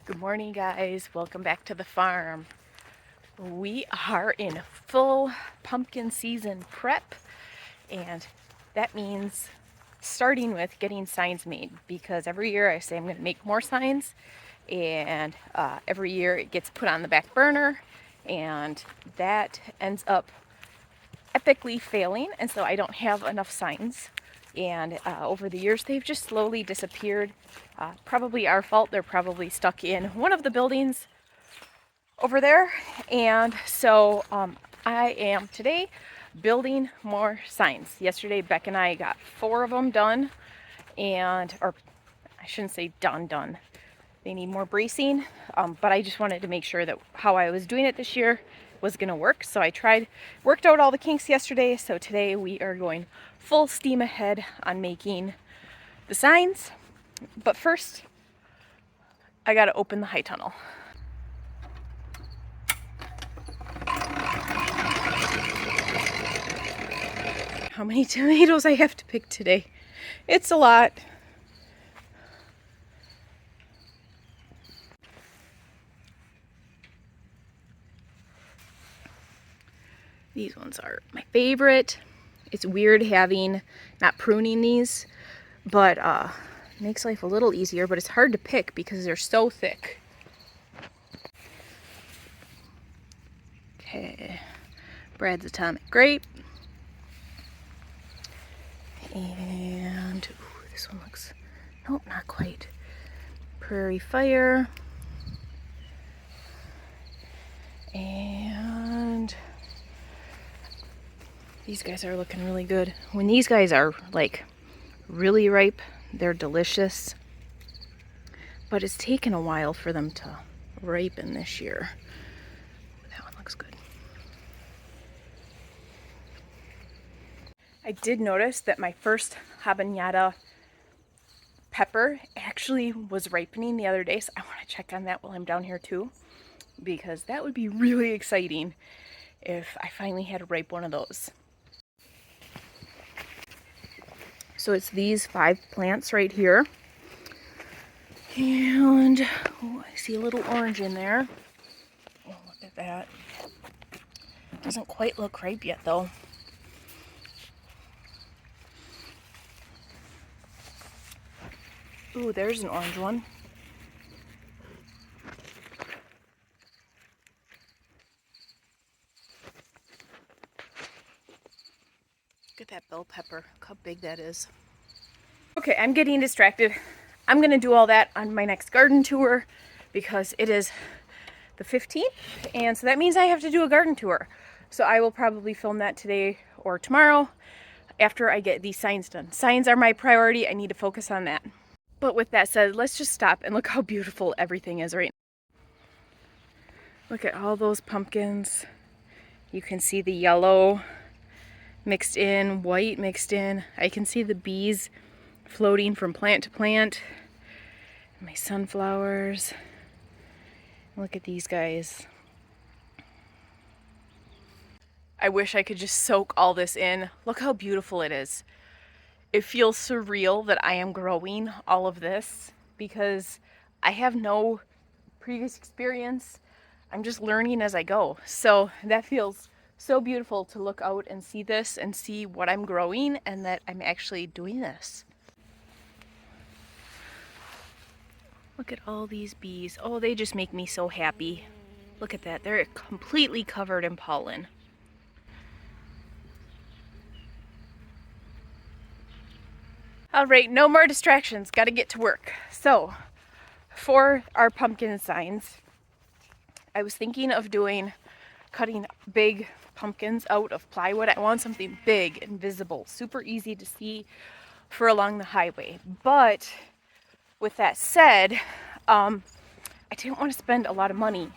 Good morning, guys. Welcome back to the farm. We are in full pumpkin season prep, and that means starting with getting signs made, because every year I say I'm going to make more signs, and every year it gets put on the back burner, and that ends up epically failing, and so I don't have enough signs. And over the years, they've just slowly disappeared. Probably our fault. They're probably stuck in one of the buildings over there. And so I am today building more signs. Yesterday, Beck and I got 4 of them done, or I shouldn't say done. They need more bracing, but I just wanted to make sure that how I was doing it this year was going to work. So I worked out all the kinks yesterday. So today we are going full steam ahead on making the signs. But first, I got to open the high tunnel. How many tomatoes I have to pick today? It's a lot. These ones are my favorite. It's weird not pruning these, but makes life a little easier, but it's hard to pick because they're so thick. Okay, Brad's Atomic Grape. And this one looks, nope, not quite. Prairie Fire. And these guys are looking really good. When these guys are like really ripe, they're delicious. But it's taken a while for them to ripen this year. That one looks good. I did notice that my first habanero pepper actually was ripening the other day, so I want to check on that while I'm down here too, because that would be really exciting if I finally had a ripe one of those. So it's these 5 plants right here. And oh, I see a little orange in there. Oh, look at that. Doesn't quite look ripe yet though. Ooh, there's an orange one. Look at that bell pepper. Look how big that is. Okay, I'm getting distracted. I'm going to do all that on my next garden tour because it is the 15th, and so that means I have to do a garden tour. So I will probably film that today or tomorrow after I get these signs done. Signs are my priority. I need to focus on that. But with that said, let's just stop and look how beautiful everything is right now. Look at all those pumpkins. You can see the yellow mixed in, white mixed in. I can see the bees floating from plant to plant. My sunflowers. Look at these guys. I wish I could just soak all this in. Look how beautiful it is. It feels surreal that I am growing all of this because I have no previous experience. I'm just learning as I go. So that feels so beautiful to look out and see this and see what I'm growing and that I'm actually doing this. Look at all these bees. Oh, they just make me so happy. Look at that. They're completely covered in pollen. All right, no more distractions. Got to get to work. So, for our pumpkin signs, I was thinking of cutting big pumpkins out of plywood. I want something big and visible, super easy to see for along the highway. But with that said, I didn't want to spend a lot of money.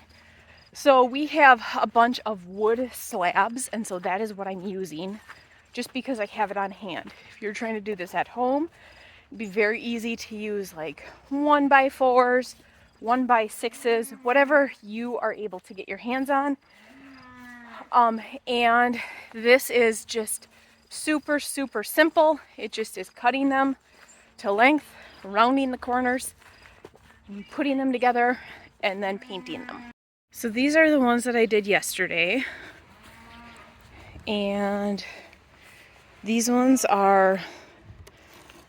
So we have a bunch of wood slabs, and so that is what I'm using just because I have it on hand. If you're trying to do this at home, it'd be very easy to use like 1x4s, 1x6s, whatever you are able to get your hands on. And this is just super, super simple. It just is cutting them to length, rounding the corners, putting them together and then painting them. So these are the ones that I did yesterday. And these ones are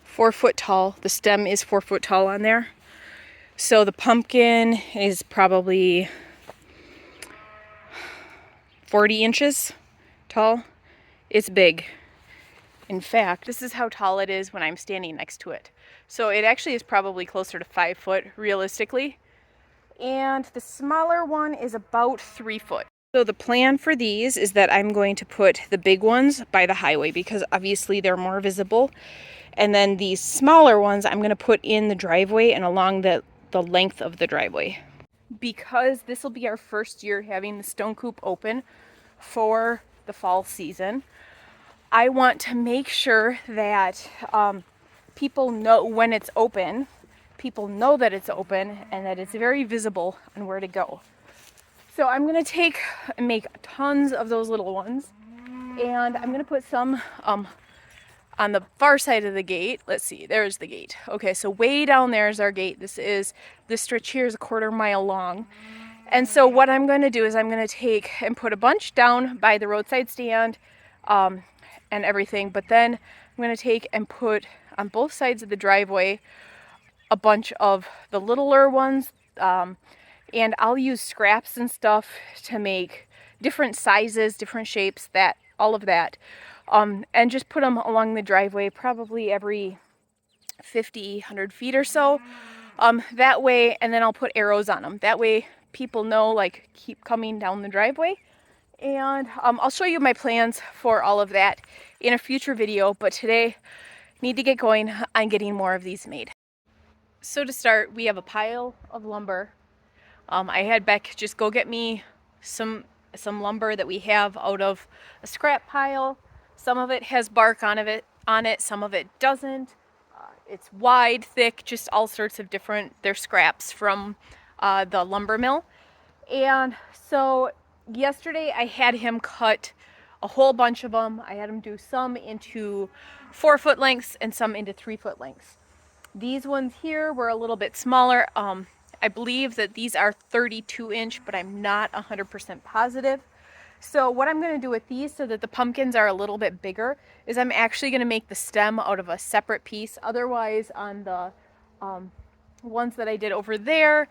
4 foot tall. The stem is 4 foot tall on there. So the pumpkin is probably 40 inches tall. It's big. In fact, this is how tall it is when I'm standing next to it. So it actually is probably closer to 5 foot realistically. And the smaller one is about 3 foot. So the plan for these is that I'm going to put the big ones by the highway because obviously they're more visible. And then these smaller ones I'm going to put in the driveway and along the length of the driveway. Because this will be our first year having the stone coop open for the fall season, I want to make sure that people know when it's open, people know that it's open, and that it's very visible on where to go. So I'm going to take and make tons of those little ones, and I'm going to put some on the far side of the gate. Let's see, there's the gate. Okay, so way down there is our gate. This stretch here is a 1/4 mile long. And so what I'm going to do is I'm going to take and put a bunch down by the roadside stand and everything. But then I'm going to take and put on both sides of the driveway a bunch of the littler ones. And I'll use scraps and stuff to make different sizes, different shapes, all of that. And just put them along the driveway probably every 50, 100 feet or so. That way, and then I'll put arrows on them. That way people know, like, keep coming down the driveway. And I'll show you my plans for all of that in a future video, but today need to get going on getting more of these made. So to start, we have a pile of lumber. I had Beck just go get me some lumber that we have out of a scrap pile. Some of it has bark on it, some of it doesn't. It's wide, thick, just all sorts of different, they're scraps from the lumber mill. And so yesterday I had him cut a whole bunch of them. I had him do some into 4 foot lengths and some into 3 foot lengths. These ones here were a little bit smaller. I believe that these are 32 inch, but I'm not 100% positive. So what I'm going to do with these so that the pumpkins are a little bit bigger is I'm actually going to make the stem out of a separate piece. Otherwise, on the ones that I did over there,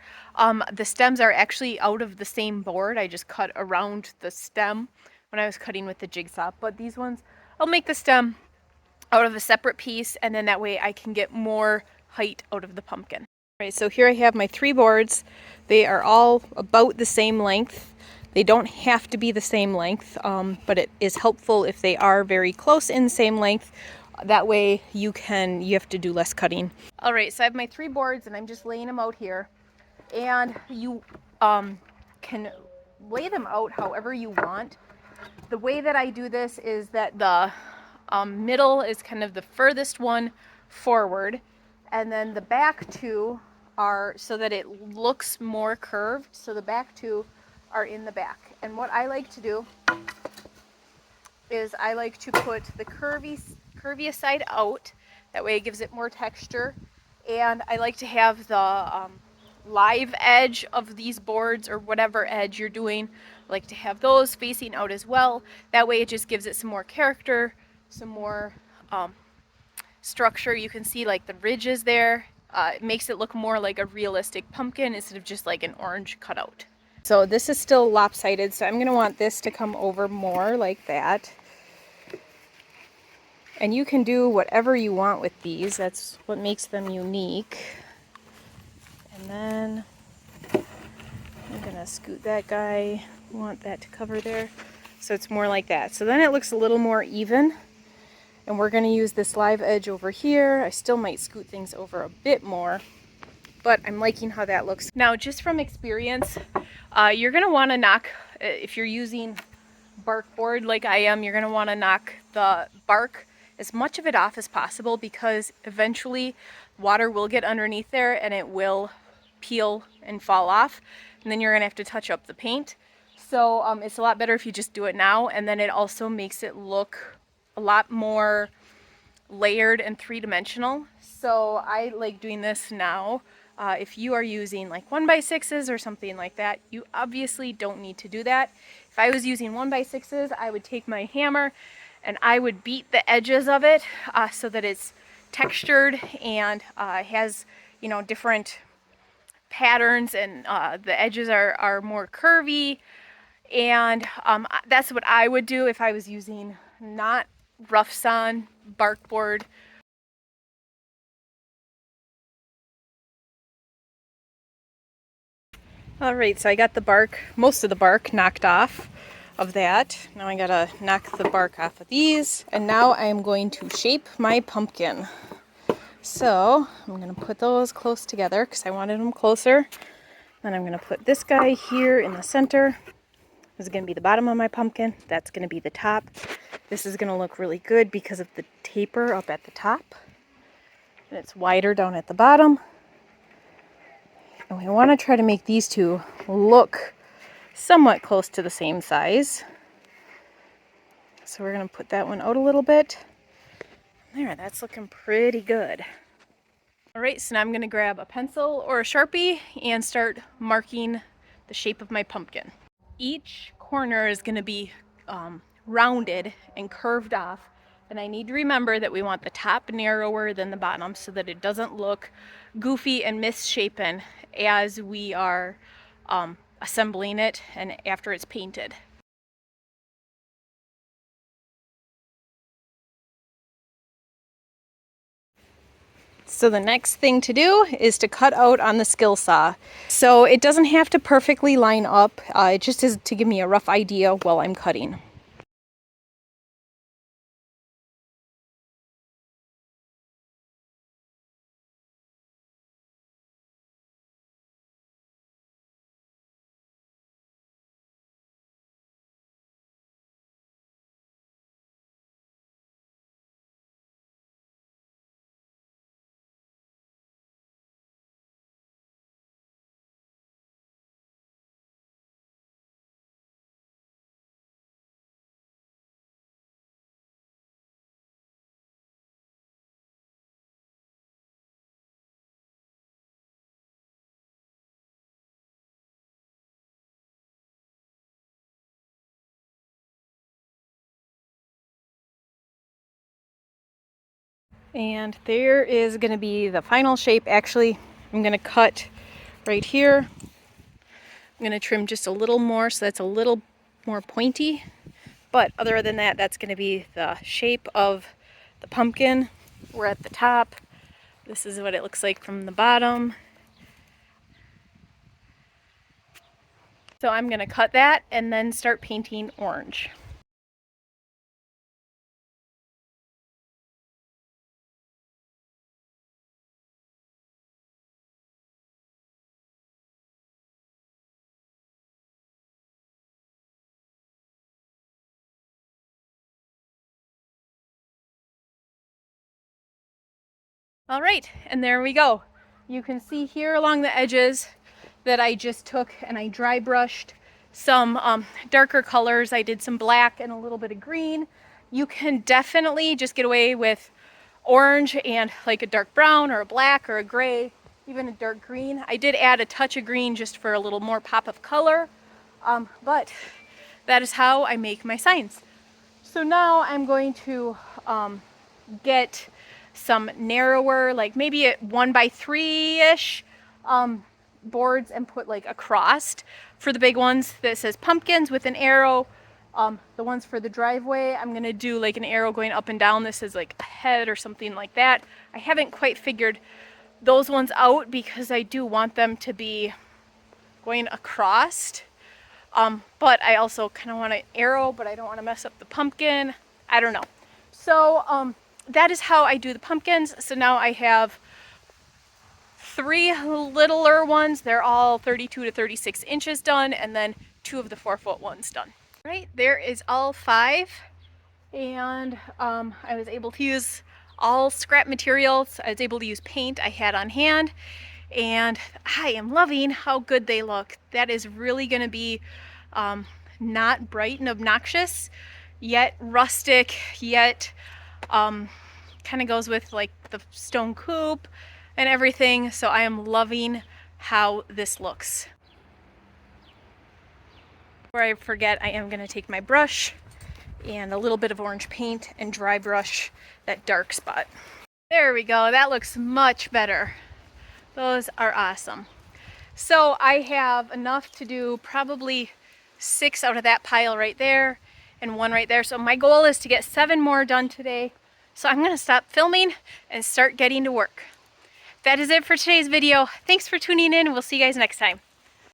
the stems are actually out of the same board. I just cut around the stem when I was cutting with the jigsaw. But these ones, I'll make the stem out of a separate piece, and then that way I can get more height out of the pumpkin. All right, so here I have my 3 boards. They are all about the same length. They don't have to be the same length, but it is helpful if they are very close in the same length. That way you have to do less cutting. All right, so I have my 3 boards and I'm just laying them out here. And you can lay them out however you want. The way that I do this is that the middle is kind of the furthest one forward, and then the back 2 are so that it looks more curved. So the back 2 are in the back. And what I like to do is I like to put the curviest side out. That way it gives it more texture. And I like to have the live edge of these boards, or whatever edge you're doing, I like to have those facing out as well. That way it just gives it some more character, some more structure. You can see like the ridges there. It makes it look more like a realistic pumpkin instead of just like an orange cutout. So this is still lopsided, so I'm going to want this to come over more like that. And you can do whatever you want with these. That's what makes them unique. And then I'm going to scoot that guy. I want that to cover there. So it's more like that. So then it looks a little more even. And we're going to use this live edge over here. I still might scoot things over a bit more, but I'm liking how that looks. Now, just from experience, you're going to want to knock, if you're using bark board like I am, you're going to want to knock the bark, as much of it off as possible, because eventually water will get underneath there and it will peel and fall off, and then you're going to have to touch up the paint. So it's a lot better if you just do it now, and then it also makes it look a lot more layered and 3-dimensional. So I like doing this now. If you are using like 1x6s or something like that, you obviously don't need to do that. If I was using 1x6s, I would take my hammer and I would beat the edges of it so that it's textured and has, you know, different patterns, and the edges are more curvy. And that's what I would do if I was using not rough sawn bark board. All right, so I got the bark, most of the bark knocked off of that. Now I gotta knock the bark off of these, and now I'm going to shape my pumpkin. So I'm gonna put those close together because I wanted them closer. Then I'm gonna put this guy here in the center. This is gonna be the bottom of my pumpkin. That's gonna be the top. This is gonna look really good because of the taper up at the top. And it's wider down at the bottom. And we want to try to make these two look somewhat close to the same size. So we're going to put that one out a little bit. There, that's looking pretty good. All right, so now I'm going to grab a pencil or a Sharpie and start marking the shape of my pumpkin. Each corner is going to be rounded and curved off. And I need to remember that we want the top narrower than the bottom so that it doesn't look goofy and misshapen as we are assembling it and after it's painted. So the next thing to do is to cut out on the skill saw. So it doesn't have to perfectly line up, it just is to give me a rough idea while I'm cutting. And there is going to be the final shape. Actually, I'm going to cut right here. I'm going to trim just a little more so that's a little more pointy. But other than that, that's going to be the shape of the pumpkin. We're at the top. This is what it looks like from the bottom. So I'm going to cut that and then start painting orange. All right, and there we go. You can see here along the edges that I just took and I dry brushed some darker colors. I did some black and a little bit of green. You can definitely just get away with orange and like a dark brown or a black or a gray, even a dark green. I did add a touch of green just for a little more pop of color, but that is how I make my signs. So now I'm going to get some narrower, like maybe a 1x3-ish boards and put like a cross for the big ones that says pumpkins with an arrow. The ones for the driveway, I'm gonna do like an arrow going up and down. This is like a head or something like that. I haven't quite figured those ones out because I do want them to be going across. But I also kind of want an arrow, but I don't want to mess up the pumpkin. I don't know. So that is how I do the pumpkins. So now I have 3 littler ones. They're all 32 to 36 inches done, and then 2 of the 4-foot ones done. Right, there is all 5. And I was able to use all scrap materials. I was able to use paint I had on hand. And I am loving how good they look. That is really going to be not bright and obnoxious, yet rustic, yet kind of goes with like the stone coop. and everything. So I am loving how this looks. Before I forget, I am going to take my brush and a little bit of orange paint and dry brush that dark spot. There we go. That looks much better. Those are awesome. So I have enough to do probably 6 out of that pile right there and 1 right there. So my goal is to get 7 more done today. So I'm going to stop filming and start getting to work. That is it for today's video. Thanks for tuning in. We'll see you guys next time.